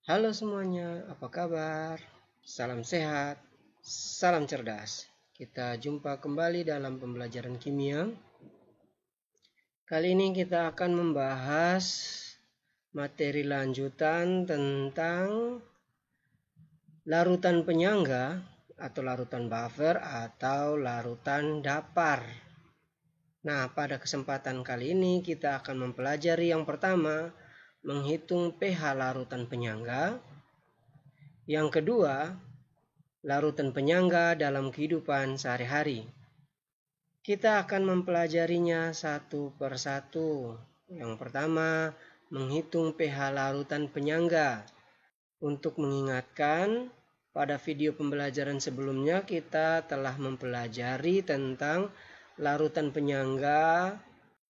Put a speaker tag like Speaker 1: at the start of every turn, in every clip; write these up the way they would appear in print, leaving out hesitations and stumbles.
Speaker 1: Halo semuanya, apa kabar? Salam sehat, salam cerdas. Kita jumpa kembali dalam pembelajaran kimia. Kali ini kita akan membahas materi lanjutan tentang larutan penyangga atau larutan buffer atau larutan dapar. Nah, pada kesempatan kali ini kita akan mempelajari yang pertama, menghitung pH larutan penyangga. Yang kedua, larutan penyangga dalam kehidupan sehari-hari. Kita akan mempelajarinya satu persatu. Yang pertama, menghitung pH larutan penyangga. Untuk mengingatkan, pada video pembelajaran sebelumnya kita telah mempelajari tentang larutan penyangga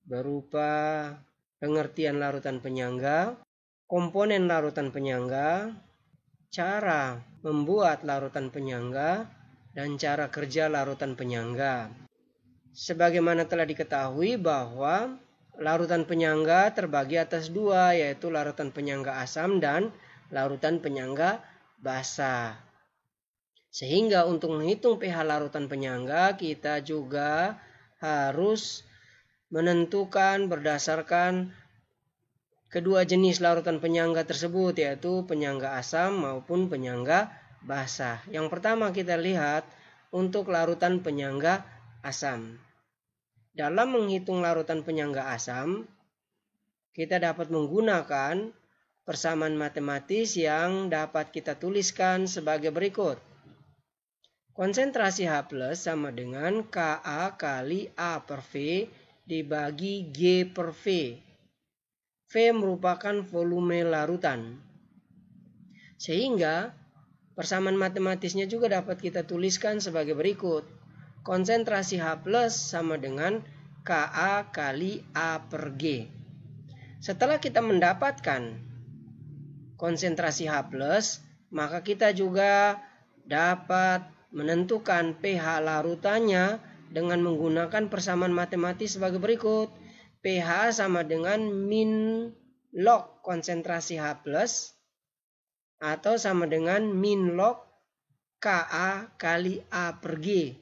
Speaker 1: berupa pengertian larutan penyangga, komponen larutan penyangga, cara membuat larutan penyangga, dan cara kerja larutan penyangga. Sebagaimana telah diketahui bahwa larutan penyangga terbagi atas dua, yaitu larutan penyangga asam dan larutan penyangga basa. Sehingga untuk menghitung pH larutan penyangga, kita juga harus menentukan berdasarkan kedua jenis larutan penyangga tersebut, yaitu penyangga asam maupun penyangga basa. Yang pertama kita lihat untuk larutan penyangga asam. Dalam menghitung larutan penyangga asam, kita dapat menggunakan persamaan matematis yang dapat kita tuliskan sebagai berikut. Konsentrasi H+ sama dengan Ka kali A per V dibagi G per V. V merupakan volume larutan. Sehingga persamaan matematisnya juga dapat kita tuliskan sebagai berikut. Konsentrasi H+ sama dengan Ka kali A per G. Setelah kita mendapatkan konsentrasi H+, maka kita juga dapat menentukan pH larutannya dengan menggunakan persamaan matematis sebagai berikut. pH sama dengan min log konsentrasi H+, atau sama dengan min log Ka kali A per G,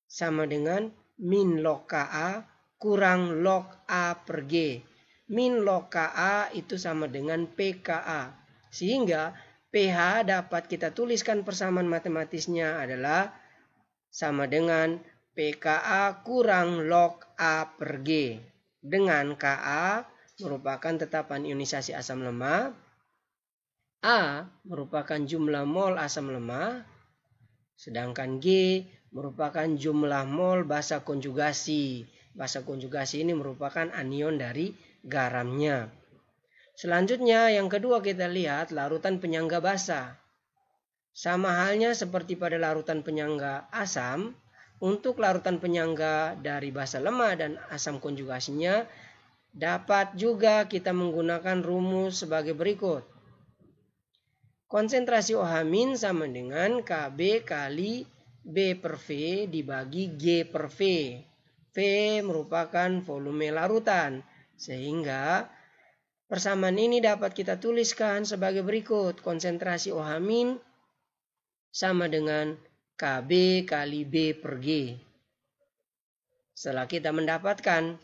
Speaker 1: sama dengan min log Ka kurang log A per G. Min log Ka itu sama dengan pKa. Sehingga pH dapat kita tuliskan persamaan matematisnya adalah sama dengan pKa kurang log A per G. Dengan Ka merupakan tetapan ionisasi asam lemah, A merupakan jumlah mol asam lemah, sedangkan G merupakan jumlah mol basa konjugasi. Basa konjugasi ini merupakan anion dari garamnya. Selanjutnya yang kedua kita lihat larutan penyangga basa. Sama halnya seperti pada larutan penyangga asam, untuk larutan penyangga dari basa lemah dan asam konjugasinya dapat juga kita menggunakan rumus sebagai berikut. Konsentrasi OH- sama dengan Kb kali B per V dibagi G per V. V merupakan volume larutan, sehingga persamaan ini dapat kita tuliskan sebagai berikut. Konsentrasi OH- sama dengan Kb kali B per G. Setelah kita mendapatkan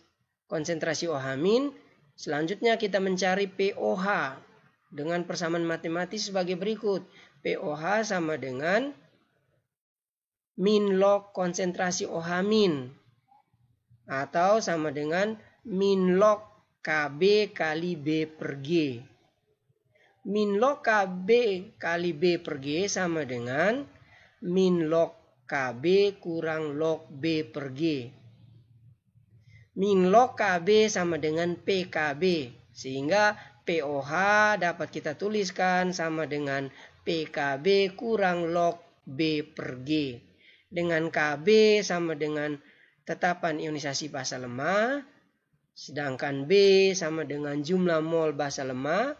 Speaker 1: konsentrasi OH-, selanjutnya kita mencari POH dengan persamaan matematis sebagai berikut. POH sama dengan min log konsentrasi OH- atau sama dengan min log Kb kali B per G. Min log Kb kali B per G sama dengan min log Kb kurang log B per G. Min log Kb sama dengan PKB. Sehingga POH dapat kita tuliskan sama dengan PKB kurang log B per G. Dengan Kb sama dengan tetapan ionisasi basa lemah, sedangkan B sama dengan jumlah mol basa lemah,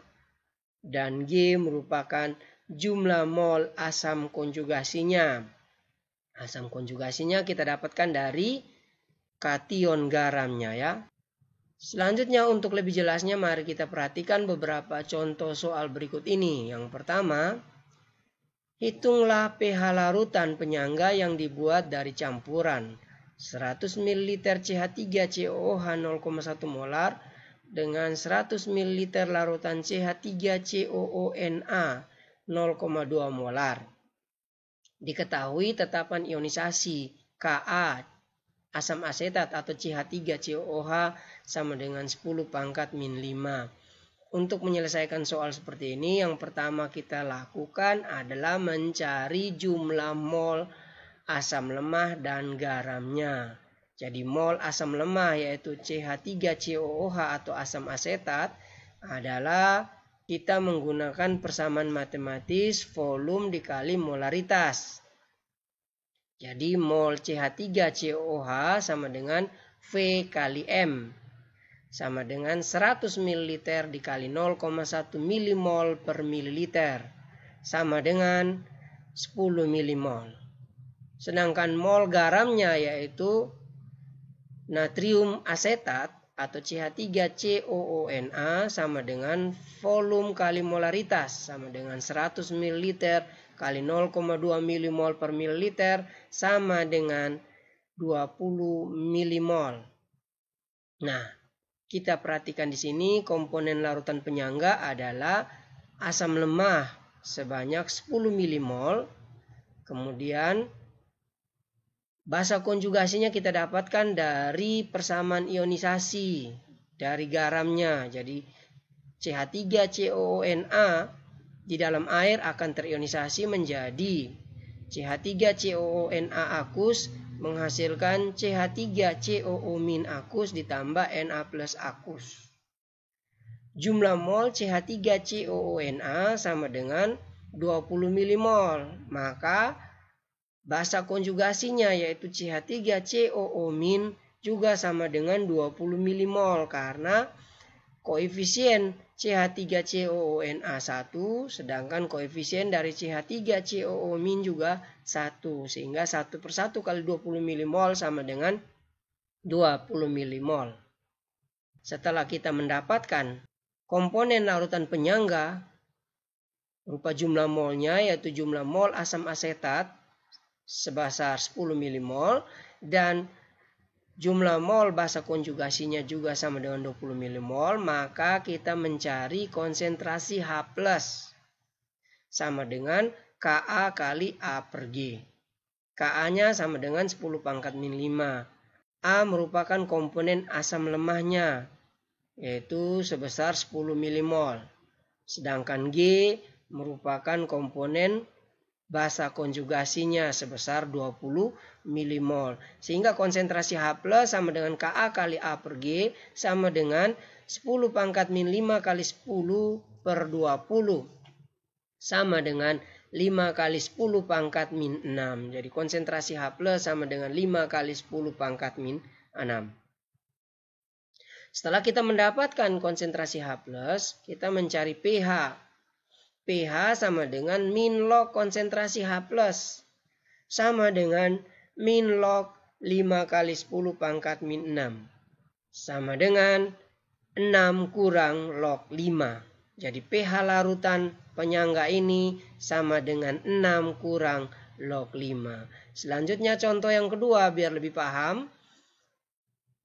Speaker 1: dan G merupakan jumlah mol asam konjugasinya. Asam konjugasinya kita dapatkan dari kation garamnya ya. Selanjutnya untuk lebih jelasnya mari kita perhatikan beberapa contoh soal berikut ini. Yang pertama, hitunglah pH larutan penyangga yang dibuat dari campuran 100 ml CH3COOH 0,1 molar dengan 100 ml larutan CH3COONA 0,2 molar. Diketahui tetapan ionisasi Ka asam asetat atau CH3COOH sama dengan 10 pangkat min 5. Untuk menyelesaikan soal seperti ini, yang pertama kita lakukan adalah mencari jumlah mol asam lemah dan garamnya. Jadi mol asam lemah yaitu CH3COOH atau asam asetat adalah kita menggunakan persamaan matematis volume dikali molaritas. Jadi mol CH3COOH sama dengan V kali M. Sama dengan 100 ml dikali 0,1 milimol per mililiter. Sama dengan 10 milimol. Sedangkan mol garamnya yaitu natrium asetat atau CH3COONA sama dengan volume kali molaritas. Sama dengan 100 ml kali 0,2 milimol per mililiter sama dengan 20 milimol. Nah, kita perhatikan di sini komponen larutan penyangga adalah asam lemah sebanyak 10 milimol. Kemudian basa konjugasinya kita dapatkan dari persamaan ionisasi dari garamnya. Jadi CH3COONA di dalam air akan terionisasi menjadi CH3COONA aquus menghasilkan CH3COO- aquus ditambah Na plus aquus. Jumlah mol CH3COONA sama dengan 20 milimol. Maka basa konjugasinya yaitu CH3COO- juga sama dengan 20 milimol karena koefisien CH3COONA 1 sedangkan koefisien dari CH3COO- juga 1 sehingga 1 per 1 kali 20 milimol sama dengan 20 milimol. Setelah kita mendapatkan komponen larutan penyangga berupa jumlah molnya yaitu jumlah mol asam asetat sebesar 10 milimol dan jumlah mol basa konjugasinya juga sama dengan 20 milimol, maka kita mencari konsentrasi H+. Sama dengan Ka kali A per G. Ka-nya sama dengan 10 pangkat min 5. A merupakan komponen asam lemahnya, yaitu sebesar 10 milimol. Sedangkan G merupakan komponen basa konjugasinya sebesar 20 milimol. Sehingga konsentrasi H+ sama dengan Ka kali A per G sama dengan 10 pangkat min 5 kali 10 per 20. Sama dengan 5 kali 10 pangkat min 6. Jadi konsentrasi H+ sama dengan 5 kali 10 pangkat min 6. Setelah kita mendapatkan konsentrasi H+, kita mencari pH. pH sama dengan min log konsentrasi H+. Sama dengan min log 5 kali 10 pangkat min 6. Sama dengan 6 kurang log 5. Jadi pH larutan penyangga ini sama dengan 6 kurang log 5. Selanjutnya contoh yang kedua biar lebih paham.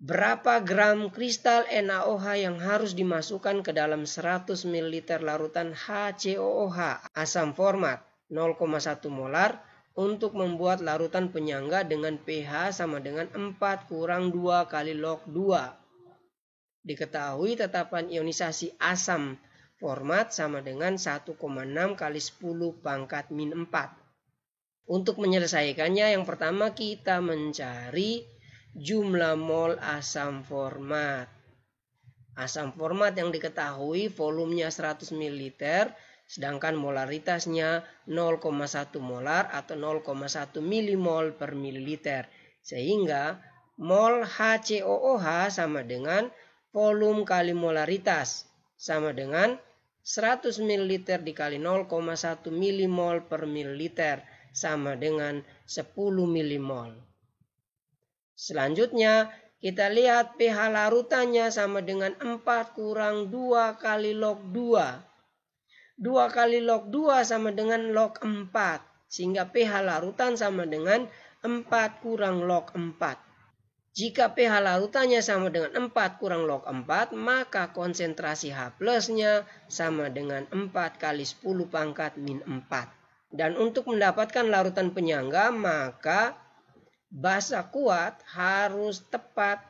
Speaker 1: Berapa gram kristal NaOH yang harus dimasukkan ke dalam 100 ml larutan HCOOH asam format 0,1 molar untuk membuat larutan penyangga dengan pH sama dengan 4 kurang 2 kali log 2. Diketahui tetapan ionisasi asam format sama dengan 1,6 kali 10 pangkat min 4. Untuk menyelesaikannya yang pertama kita mencari jumlah mol asam format. Asam format yang diketahui volumenya 100 ml sedangkan molaritasnya 0,1 molar atau 0,1 milimol per mililiter. Sehingga mol HCOOH sama dengan volume kali molaritas sama dengan 100 ml dikali 0,1 milimol per mililiter sama dengan 10 milimol. Selanjutnya Kita lihat pH larutannya sama dengan 4 kurang 2 kali log 2. 2 kali log 2 sama dengan log 4. Sehingga pH larutan sama dengan 4 kurang log 4. Jika pH larutannya sama dengan 4 kurang log 4, maka konsentrasi H plusnya sama dengan 4 kali 10 pangkat min 4. Dan untuk mendapatkan larutan penyangga, maka basa kuat harus tepat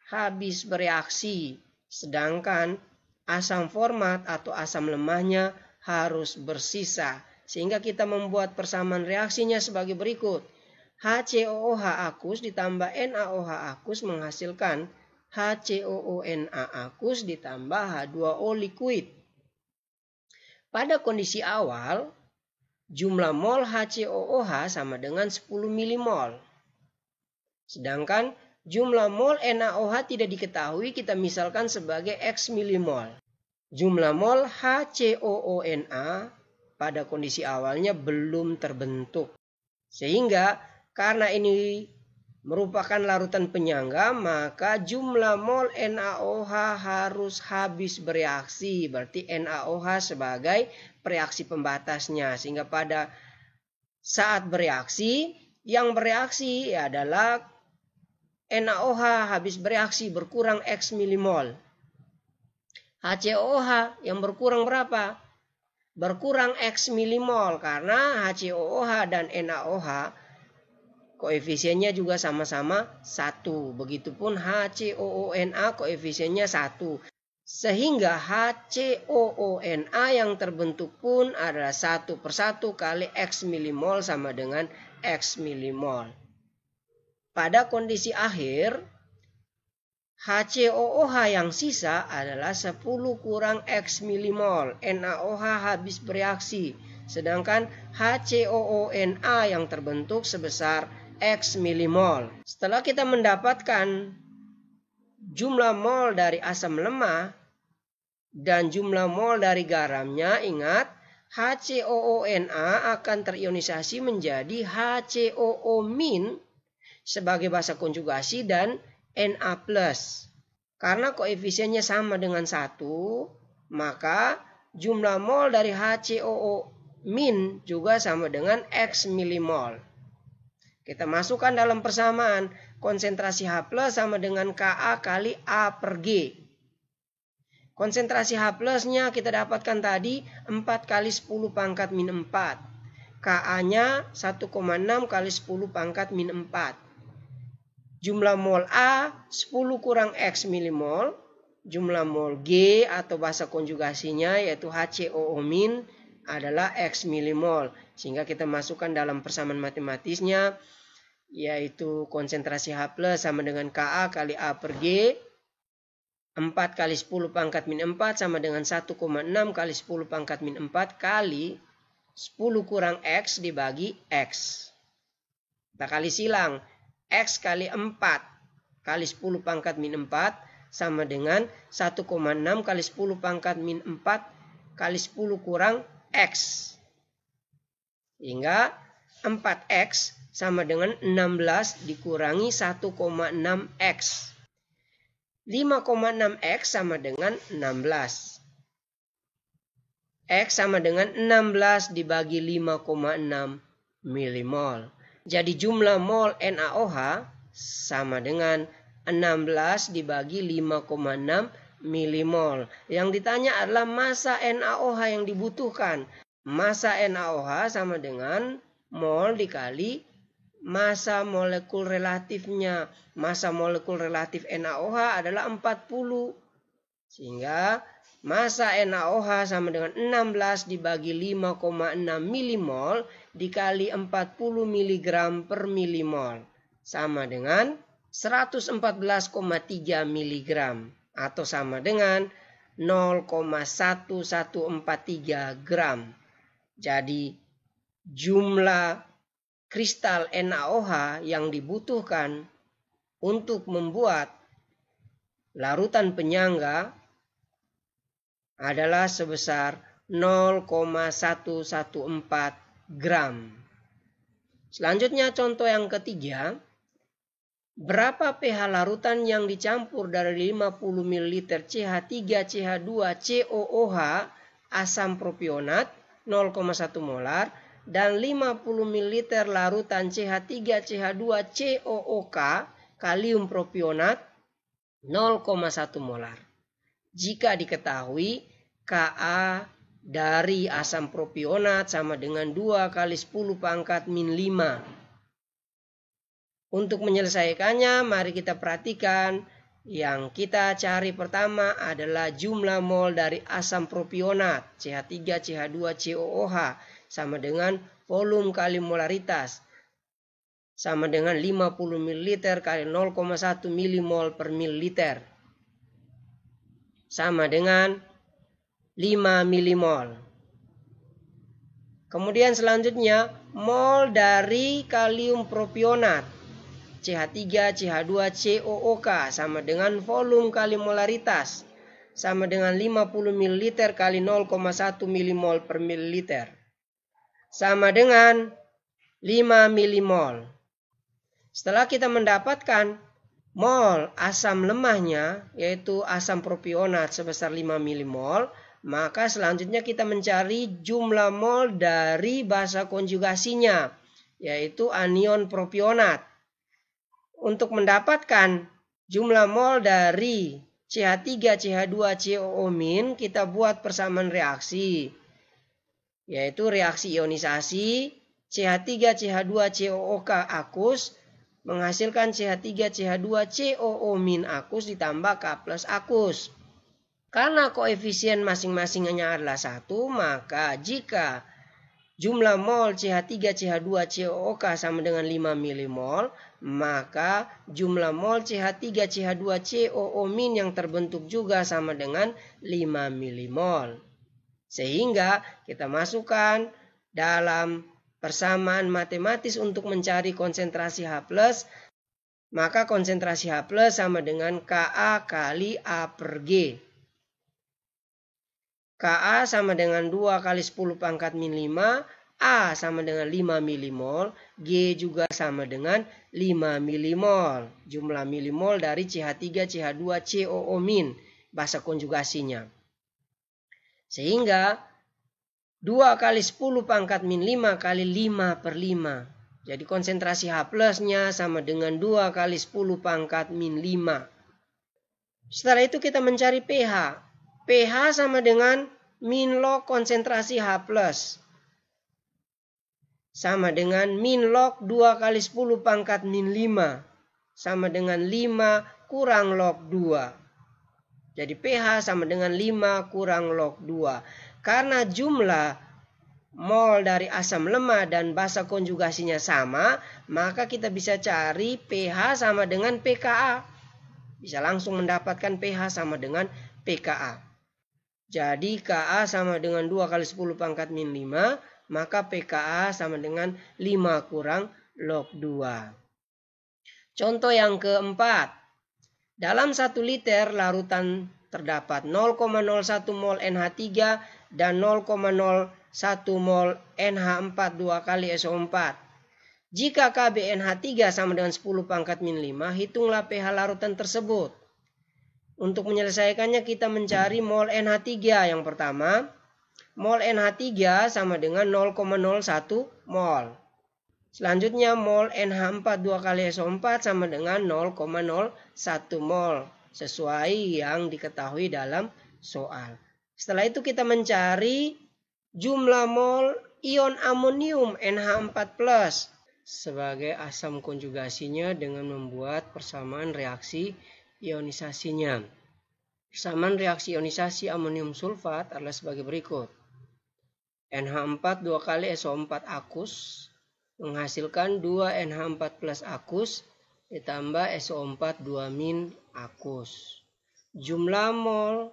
Speaker 1: habis bereaksi. Sedangkan asam format atau asam lemahnya harus bersisa. Sehingga kita membuat persamaan reaksinya sebagai berikut. HCOOH akus ditambah NaOH akus menghasilkan HCOONa akus ditambah H2O liquid. Pada kondisi awal, jumlah mol HCOOH sama dengan 10 milimol. Sedangkan jumlah mol NaOH tidak diketahui, kita misalkan sebagai X milimol. Jumlah mol HCOONa pada kondisi awalnya belum terbentuk. Sehingga karena ini merupakan larutan penyangga, maka jumlah mol NaOH harus habis bereaksi. Berarti NaOH sebagai reaksi pembatasnya. Sehingga pada saat bereaksi, yang bereaksi adalah NaOH habis bereaksi berkurang X milimol. HCOOH yang berkurang berapa? Berkurang X milimol karena HCOOH dan NaOH koefisiennya juga sama-sama 1. Begitupun HCOONa koefisiennya 1. Sehingga HCOONa yang terbentuk pun adalah 1/1 kali X milimol sama dengan X milimol. Pada kondisi akhir, HCOOH yang sisa adalah 10 kurang X milimol. NaOH habis bereaksi. Sedangkan HCOONa yang terbentuk sebesar X milimol. Setelah kita mendapatkan jumlah mol dari asam lemah dan jumlah mol dari garamnya, ingat HCOONa akan terionisasi menjadi HCOO- sebagai basa konjugasi dan Na+. Karena koefisiennya sama dengan 1, maka jumlah mol dari HCOO- juga sama dengan X milimol. Kita masukkan dalam persamaan, konsentrasi H+ sama dengan Ka kali A per G. Konsentrasi H plusnya kita dapatkan tadi 4 kali 10 pangkat min 4. Ka-nya 1,6 kali 10 pangkat min 4. Jumlah mol A 10 kurang X milimol. Jumlah mol G atau basa konjugasinya yaitu HCOO- adalah X milimol. Sehingga kita masukkan dalam persamaan matematisnya yaitu konsentrasi H+ sama dengan Ka kali A per G. 4 kali 10 pangkat min 4 sama dengan 1,6 kali 10 pangkat min 4 kali 10 kurang X dibagi X. Kita kali silang. X kali 4 kali 10 pangkat min 4 sama dengan 1,6 kali 10 pangkat min 4 kali 10 kurang X. Hingga 4X sama dengan 16 dikurangi 1,6X. 5,6X sama dengan 16. X sama dengan 16 dibagi 5,6 milimol. Jadi jumlah mol NaOH sama dengan 16 dibagi 5,6 milimol. Yang ditanya adalah massa NaOH yang dibutuhkan. Massa NaOH sama dengan mol dikali massa molekul relatifnya. Massa molekul relatif NaOH adalah 40. Sehingga massa NaOH sama dengan 16 dibagi 5,6 milimol dikali 40 mg per milimol. Sama dengan 114,3 mg. Atau sama dengan 0,1143 gram. Jadi jumlah kristal NaOH yang dibutuhkan untuk membuat larutan penyangga adalah sebesar 0,114 gram. Selanjutnya contoh yang ketiga. Berapa pH larutan yang dicampur dari 50 ml CH3CH2COOH asam propionat 0,1 molar dan 50 ml larutan CH3CH2COOK kalium propionat 0,1 molar. Jika diketahui Ka dari asam propionat sama dengan 2 kali 10⁻⁻⁵. Untuk menyelesaikannya, mari kita perhatikan. Yang kita cari pertama adalah jumlah mol dari asam propionat CH3CH2COOH sama dengan volume kali molaritas sama dengan 50 ml kali 0,1 milimol per mililiter sama dengan 5 milimol. Kemudian selanjutnya mol dari kalium propionat CH3CH2COOK sama dengan volume kali molaritas sama dengan 50 ml kali 0,1 milimol per mililiter sama dengan 5 milimol. Setelah kita mendapatkan mol asam lemahnya yaitu asam propionat sebesar 5 milimol, maka selanjutnya kita mencari jumlah mol dari basa konjugasinya yaitu anion propionat. Untuk mendapatkan jumlah mol dari CH3CH2COO- kita buat persamaan reaksi, yaitu reaksi ionisasi CH3CH2COOK akus menghasilkan CH3CH2COO- akus ditambah K+ akus. Karena koefisien masing-masingnya adalah 1, maka jika jumlah mol CH3CH2COOK sama dengan 5 milimol, maka jumlah mol CH3CH2COO- yang terbentuk juga sama dengan 5 milimol. Sehingga kita masukkan dalam persamaan matematis untuk mencari konsentrasi H+, maka konsentrasi H+ sama dengan Ka kali A per G. Ka sama dengan 2 kali 10⁻⁵, A sama dengan 5 milimol, G juga sama dengan 5 milimol. Jumlah milimol dari CH3CH2COO- basa konjugasinya. Sehingga 2 kali 10⁻⁵ kali 5 per 5. Jadi konsentrasi H+-nya sama dengan 2 kali 10⁻⁵. Setelah itu kita mencari pH. pH sama dengan min log konsentrasi H+. Sama dengan min log 2 kali 10⁻⁵ sama dengan 5 kurang log 2. Jadi pH sama dengan 5 kurang log 2. Karena jumlah mol dari asam lemah dan basa konjugasinya sama, maka kita bisa cari pH sama dengan pKa. Bisa langsung mendapatkan pH sama dengan pKa. Jadi Ka sama dengan 2 kali 10⁻⁵, maka pKa sama dengan 5 kurang log 2. Contoh yang keempat. Dalam 1 liter larutan terdapat 0,01 mol NH3 dan 0,01 mol NH4 2 kali SO4. Jika Kb NH3 sama dengan 10⁻⁵, hitunglah pH larutan tersebut. Untuk menyelesaikannya kita mencari mol NH3 yang pertama. Mol NH3 sama dengan 0,01 mol. Selanjutnya mol NH4 2 kali SO4 sama dengan 0,01 mol. Sesuai yang diketahui dalam soal. Setelah itu kita mencari jumlah mol ion amonium NH4+ sebagai asam konjugasinya dengan membuat persamaan reaksi ionisasinya. Persamaan reaksi ionisasi amonium sulfat adalah sebagai berikut. NH4 2 kali SO4 akus menghasilkan 2 NH4+ akus ditambah SO4 2- akus. Jumlah mol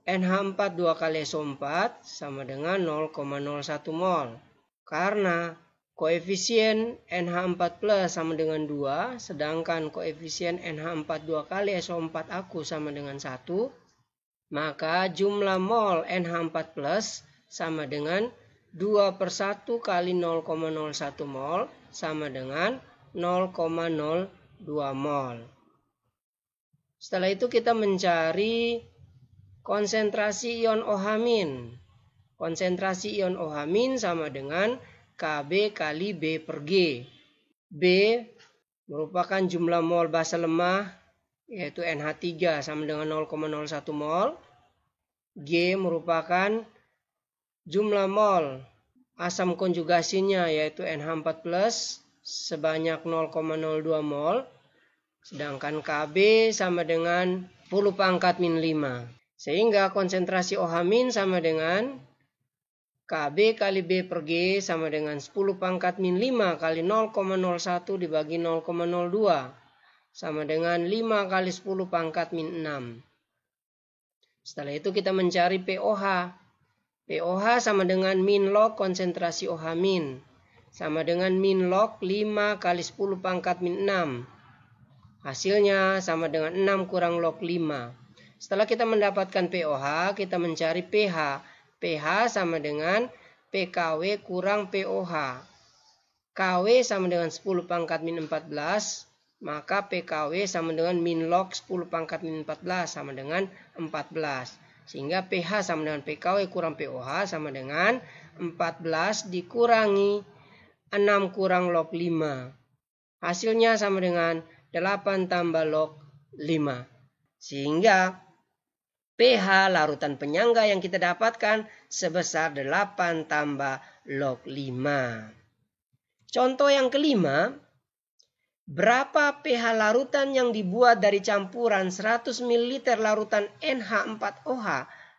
Speaker 1: NH4 2 kali SO4 sama dengan 0,01 mol. Karena koefisien NH4+ sama dengan 2, sedangkan koefisien NH4 2 kali SO4 akus sama dengan 1, maka jumlah mol NH4+ sama dengan 2 per 1 kali 0,01 mol sama dengan 0,01 mol. Setelah itu kita mencari konsentrasi ion OH-. Konsentrasi ion OH- sama dengan Kb kali B per G. B merupakan jumlah mol basa lemah, yaitu NH3 sama dengan 0,01 mol. G merupakan jumlah mol asam konjugasinya, yaitu NH4+ sebanyak 0,02 mol. Sedangkan Kb sama dengan 10⁻⁵. Sehingga konsentrasi OH- sama dengan Kb kali B per G sama dengan 10⁻⁵ kali 0,01 dibagi 0,02 sama dengan 5 kali 10⁻⁶. Setelah itu kita mencari POH. POH sama dengan min log konsentrasi OH- sama dengan min log 5 kali 10⁻⁶. Hasilnya sama dengan 6 kurang log 5. Setelah kita mendapatkan POH, kita mencari pH. pH sama dengan pKw kurang POH. Kw sama dengan 10⁻⁴, maka pKw sama dengan min log 10⁻⁴ sama dengan 14. Sehingga pH sama dengan pKw kurang POH sama dengan 14 dikurangi 6 kurang log 5. Hasilnya sama dengan 8 tambah log 5. Sehingga pH larutan penyangga yang kita dapatkan sebesar 8 tambah log 5. Contoh yang kelima, berapa pH larutan yang dibuat dari campuran 100 ml larutan NH4OH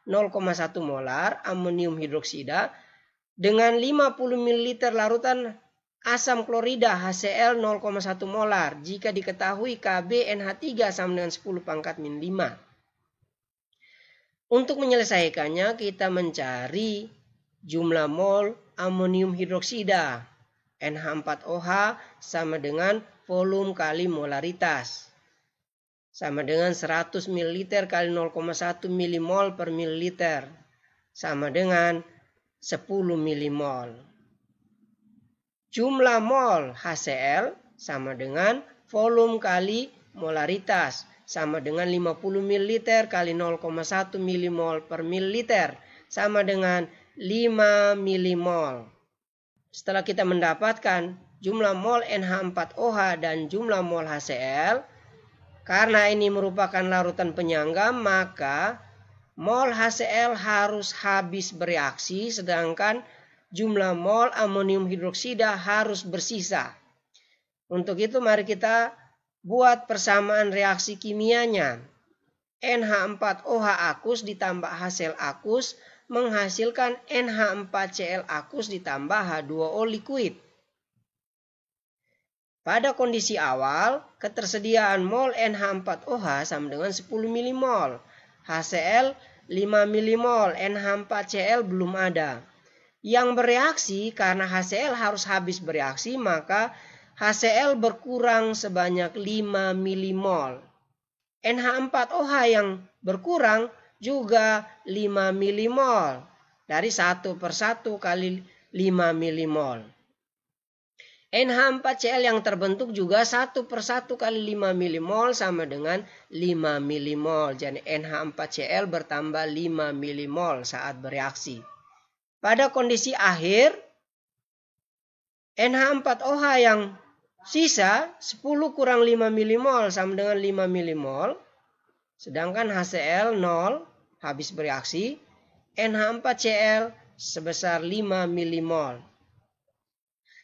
Speaker 1: 0,1 molar amonium hidroksida dengan 50 ml larutan asam klorida HCl 0,1 molar jika diketahui Kb NH3 sama dengan 10⁻⁵. Untuk menyelesaikannya, kita mencari jumlah mol amonium hidroksida. NH4OH sama dengan volume kali molaritas. Sama dengan 100 ml kali 0,1 milimol per mililiter. Sama dengan 10 milimol. Jumlah mol HCl sama dengan volume kali molaritas. Sama dengan 50 ml kali 0,1 milimol per mililiter. Sama dengan 5 milimol. Setelah kita mendapatkan jumlah mol NH4OH dan jumlah mol HCl, karena ini merupakan larutan penyangga, maka mol HCl harus habis bereaksi, sedangkan jumlah mol amonium hidroksida harus bersisa. Untuk itu mari kita buat persamaan reaksi kimianya. NH4OH akus ditambah HCl akus menghasilkan NH4Cl akus ditambah H2O liquid. Pada kondisi awal, ketersediaan mol NH4OH sama dengan 10 milimol. HCl 5 milimol, NH4Cl belum ada. Yang bereaksi, karena HCl harus habis bereaksi, maka HCl berkurang sebanyak 5 milimol. NH4OH yang berkurang juga 5 milimol. Dari 1/1 kali 5 milimol. NH4Cl yang terbentuk juga 1/1 kali 5 milimol sama dengan 5 milimol. Jadi NH4Cl bertambah 5 milimol saat bereaksi. Pada kondisi akhir, NH4OH yang sisa 10 kurang 5 milimol sama dengan 5 milimol. Sedangkan HCl 0 habis bereaksi. NH4Cl sebesar 5 milimol.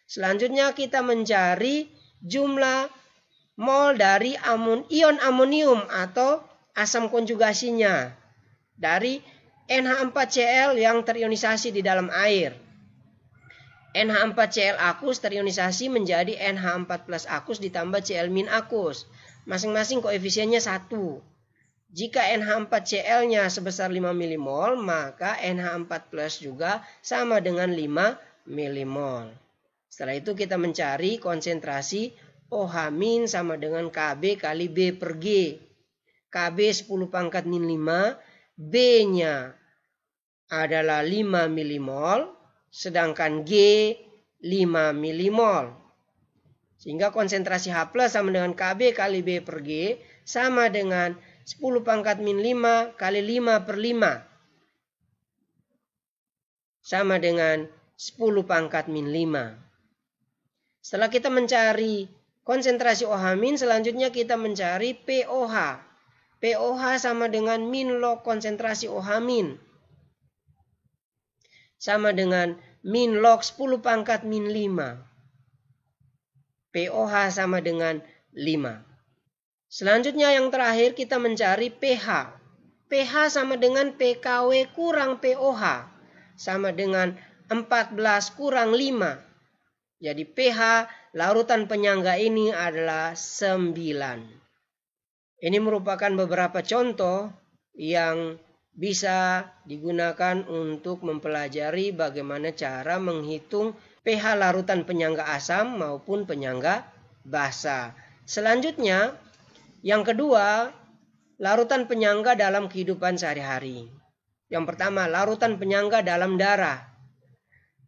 Speaker 1: Selanjutnya kita mencari jumlah mol dari ion amonium atau asam konjugasinya dari NH4Cl yang terionisasi di dalam air. NH4Cl akus terionisasi menjadi NH4+ akus ditambah Cl- akus. Masing-masing koefisiennya 1. Jika NH4Cl-nya sebesar 5 milimol, maka NH4+ juga sama dengan 5 milimol. Setelah itu kita mencari konsentrasi OH- sama dengan Kb kali B per G. Kb 10⁻⁵, B-nya adalah 5 milimol, sedangkan G 5 milimol. Sehingga konsentrasi H+ sama dengan Kb kali B per G sama dengan 10 pangkat min 5 kali 5 per 5. Sama dengan 10 pangkat min 5. Setelah kita mencari konsentrasi OH-, selanjutnya kita mencari POH. POH sama dengan min log konsentrasi OH-. Sama dengan min log 10 pangkat min 5. POH sama dengan 5. Selanjutnya yang terakhir kita mencari pH. pH sama dengan pKw kurang POH. Sama dengan 14 kurang 5. Jadi pH larutan penyangga ini adalah 9. Ini merupakan beberapa contoh yang bisa digunakan untuk mempelajari bagaimana cara menghitung pH larutan penyangga asam maupun penyangga basa. Selanjutnya, yang kedua, larutan penyangga dalam kehidupan sehari-hari. Yang pertama, larutan penyangga dalam darah.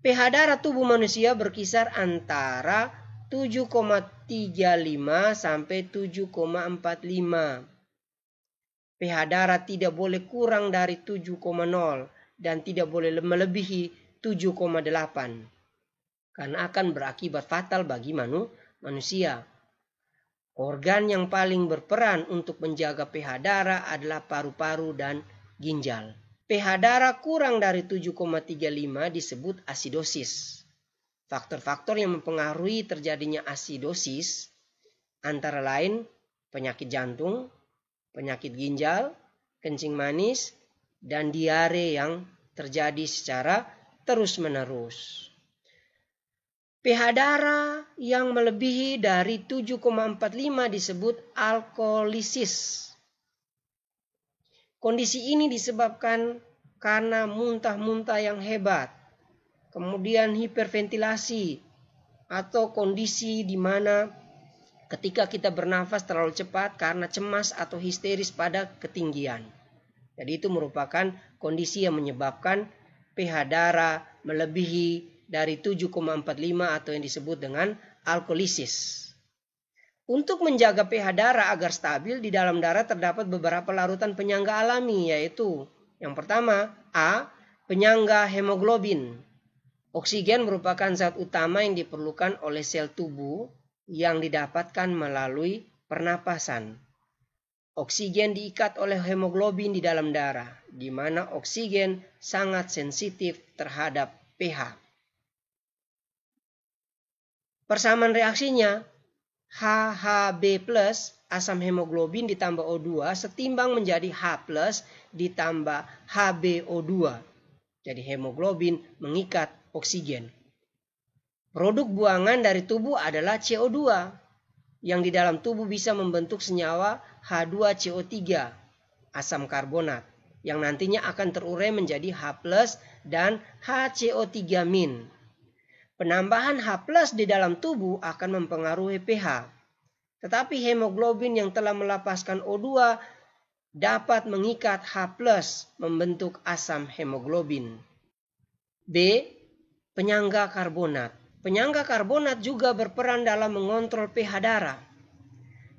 Speaker 1: pH darah tubuh manusia berkisar antara 7,35 sampai 7,45. pH darah tidak boleh kurang dari 7,0 dan tidak boleh melebihi 7,8. Karena akan berakibat fatal bagi manusia. Organ yang paling berperan untuk menjaga pH darah adalah paru-paru dan ginjal. pH darah kurang dari 7,35 disebut asidosis. Faktor-faktor yang mempengaruhi terjadinya asidosis antara lain penyakit jantung, penyakit ginjal, kencing manis, dan diare yang terjadi secara terus-menerus. pH darah yang melebihi dari 7,45 disebut alkolisis. Kondisi ini disebabkan karena muntah-muntah yang hebat, kemudian hiperventilasi, atau kondisi di mana ketika kita bernafas terlalu cepat karena cemas atau histeris pada ketinggian. Jadi itu merupakan kondisi yang menyebabkan pH darah melebihi dari 7,45 atau yang disebut dengan alkolisis. Untuk menjaga pH darah agar stabil, di dalam darah terdapat beberapa larutan penyangga alami, yaitu yang pertama A. Penyangga hemoglobin. Oksigen merupakan zat utama yang diperlukan oleh sel tubuh yang didapatkan melalui pernapasan. Oksigen diikat oleh hemoglobin di dalam darah, di mana oksigen sangat sensitif terhadap pH. Persamaan reaksinya, HHB+ asam hemoglobin ditambah O2 setimbang menjadi H+ ditambah HbO2. Jadi hemoglobin mengikat oksigen. Produk buangan dari tubuh adalah CO2 yang di dalam tubuh bisa membentuk senyawa H2CO3 asam karbonat yang nantinya akan terurai menjadi H+ dan HCO3-. Penambahan H+ di dalam tubuh akan mempengaruhi pH. Tetapi hemoglobin yang telah melepaskan O2 dapat mengikat H+ membentuk asam hemoglobin. B. Penyangga karbonat. Penyangga karbonat juga berperan dalam mengontrol pH darah.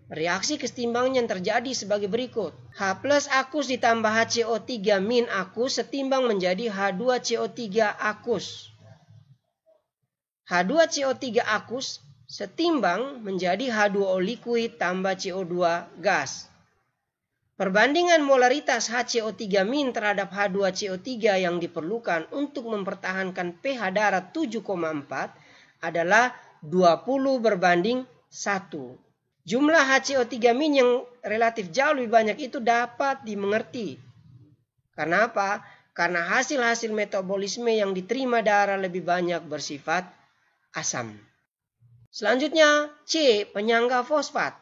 Speaker 1: Reaksi kesetimbangan yang terjadi sebagai berikut. H+ akus ditambah HCO3- akus setimbang menjadi H2CO3 akus. H2CO3 akus setimbang menjadi H2O liquid tambah CO2 gas. Perbandingan molaritas HCO3- terhadap H2CO3 yang diperlukan untuk mempertahankan pH darah 7,4 adalah 20 berbanding 1. Jumlah HCO3- yang relatif jauh lebih banyak itu dapat dimengerti. Karena apa? Karena hasil-hasil metabolisme yang diterima darah lebih banyak bersifat asam. Selanjutnya C. Penyangga fosfat.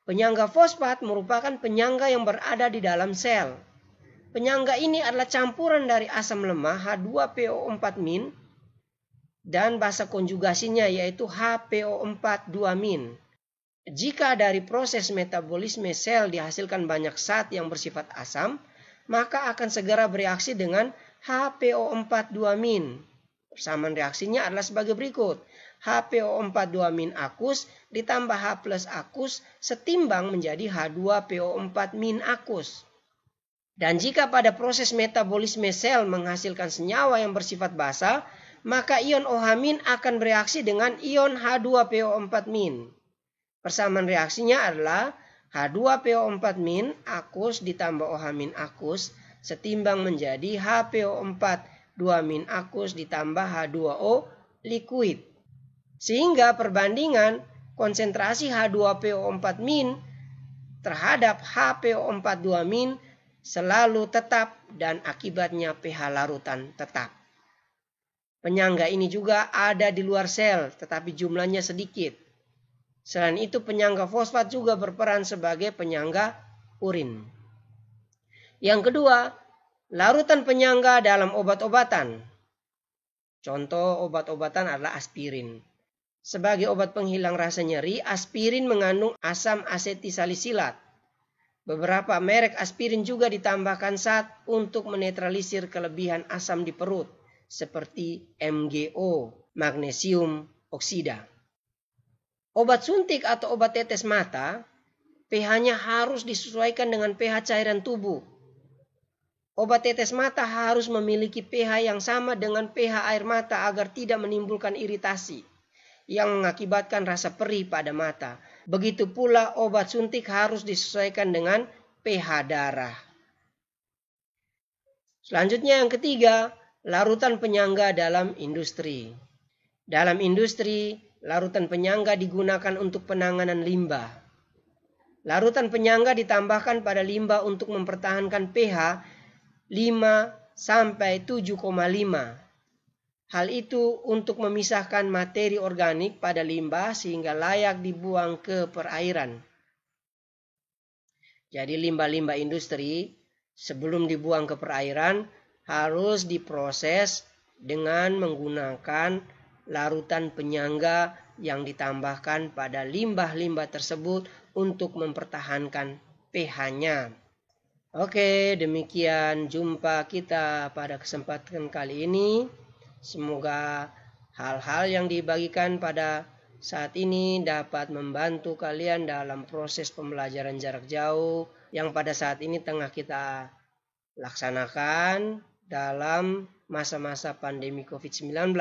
Speaker 1: Penyangga fosfat merupakan penyangga yang berada di dalam sel. Penyangga ini adalah campuran dari asam lemah H2PO4- dan basa konjugasinya yaitu HPO4-2-. Jika dari proses metabolisme sel dihasilkan banyak zat yang bersifat asam, maka akan segera bereaksi dengan HPO4-2-. Persamaan reaksinya adalah sebagai berikut. HPO4 2- akus ditambah H+ akus setimbang menjadi H2PO4- akus. Dan jika pada proses metabolisme sel menghasilkan senyawa yang bersifat basa, maka ion OH- akan bereaksi dengan ion H2PO4-. Persamaan reaksinya adalah H2PO4- akus ditambah OH- akus setimbang menjadi HPO4 2- akus ditambah H2O liquid. Sehingga perbandingan konsentrasi H2PO4- terhadap HPO4 2- selalu tetap dan akibatnya pH larutan tetap. Penyangga ini juga ada di luar sel tetapi jumlahnya sedikit. Selain itu penyangga fosfat juga berperan sebagai penyangga urin. Yang kedua, larutan penyangga dalam obat-obatan. Contoh obat-obatan adalah aspirin. Sebagai obat penghilang rasa nyeri, aspirin mengandung asam asetilsalisilat. Beberapa merek aspirin juga ditambahkan zat untuk menetralisir kelebihan asam di perut, seperti MgO, magnesium oksida. Obat suntik atau obat tetes mata, pH-nya harus disesuaikan dengan pH cairan tubuh. Obat tetes mata harus memiliki pH yang sama dengan pH air mata agar tidak menimbulkan iritasi yang mengakibatkan rasa perih pada mata. Begitu pula obat suntik harus disesuaikan dengan pH darah. Selanjutnya yang ketiga, larutan penyangga dalam industri. Dalam industri, larutan penyangga digunakan untuk penanganan limbah. Larutan penyangga ditambahkan pada limbah untuk mempertahankan pH 5-7,5. Hal itu untuk memisahkan materi organik pada limbah sehingga layak dibuang ke perairan. Jadi limbah-limbah industri sebelum dibuang ke perairan harus diproses dengan menggunakan larutan penyangga yang ditambahkan pada limbah-limbah tersebut untuk mempertahankan pH-nya. Oke, demikian jumpa kita pada kesempatan kali ini. Semoga hal-hal yang dibagikan pada saat ini dapat membantu kalian dalam proses pembelajaran jarak jauh yang pada saat ini tengah kita laksanakan dalam masa-masa pandemi COVID-19.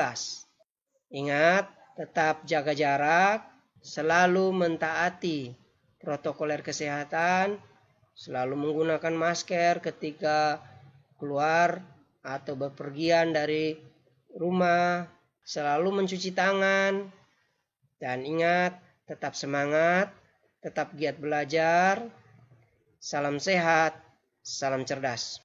Speaker 1: Ingat, tetap jaga jarak, selalu mentaati protokol kesehatan, selalu menggunakan masker ketika keluar atau bepergian dari rumah, selalu mencuci tangan, dan ingat, tetap semangat, tetap giat belajar. Salam sehat, salam cerdas.